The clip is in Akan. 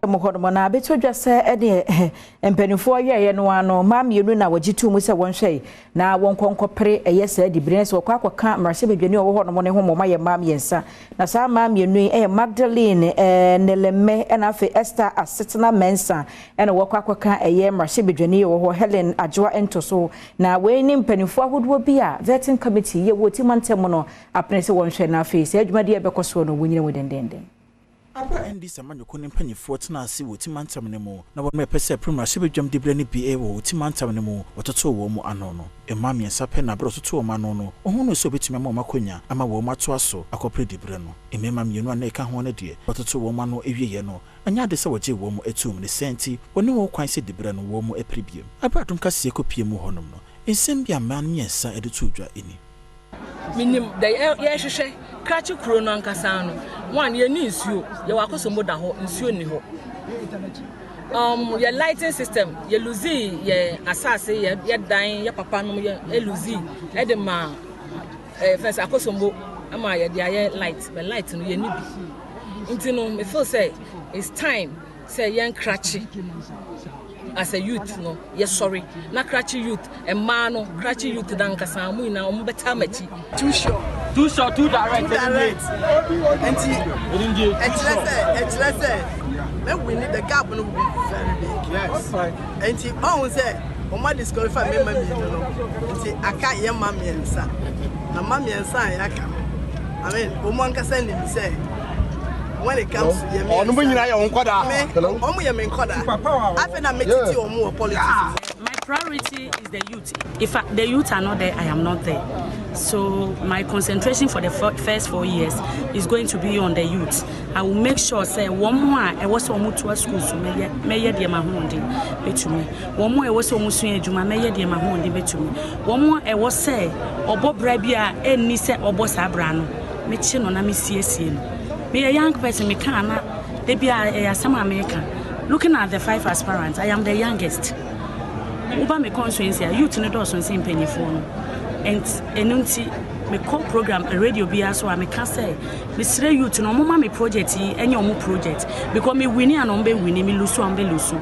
Mohono na beto dwa se ene empanifo ye no ano maamienu na wagitu mu se wonhwe na wonkonkopere eye se dibire se wakwakwaka mrase bedwani owo hono ne homoma ye maamiensa na sa maamienu Magdalene Neleme na afi Esther Asetna Mensa ene wakwakwaka eye mrase bedwani owo Helen Adjoa Entoso na we ni mpanifo ahodo bi a vetting committee ye wotimantem no apene se wonhwe na afi se adwumade e bekoso no wonyine wedendenden Apa NDC amanyoko ne mpanyifo tena ase wotimantam ne mu na won mepese primaries bedwam dibre ne BA wo wotimantam ne mu wototo wo mu ano no emam yensa pe na bro toto wo mu ano no ohunu so betumi ma makonya ama wo mato aso akopre dibre no emema mienu ana eka ho ne de wototo wo mu ano ewiye no anya de se woje wo mu etum ne senti woni wo kwan se dibre no wo mu epribiem Adom Kasee kopie mu honom no ensem bia man yensa edetu dwa eni minim da ye hwehwe Krachi kuro no ankasa no one ye ni nsuo ye wakosombo da ho nsuo ni ho ye lighting system ye luzi ye asase ye dan ye papa no ye luzi e de ma first akosombo ama ye dia ye light but light no ye ni bi ntino me feel say it's time say ye Krachi as a youth no yes sorry na Krachi youth e ma no Krachi youth dan kasa mu ina omo beta machi too short too direct let's say when we need the gap no be very big yes and on say o ma disqualify me no nti aka ye ma miensa na ma miensa ya ka I mean o mo nkasa ni mi say when it comes to the my priority is the youth. If the youth are not there, I am not there. So my concentration for the first 4 years is going to be on the youth. I will make sure say one more I was on to school so may dear my hondi to me. One more I was almost in Juma may dear my hondi to me. One more I was say or Bob Rabia and Nisa or Boss Abrano. Mitchin on a CSC. Me a young person, me can't. They be some American. Looking at the 5 aspirants, I am the youngest. Uba me constituency, youth in the doors on same penny phone. And me call program a radio be so I can say, Mr. Youth, no more me project, any more project. Because me winning and on be winning, me lose and be lose.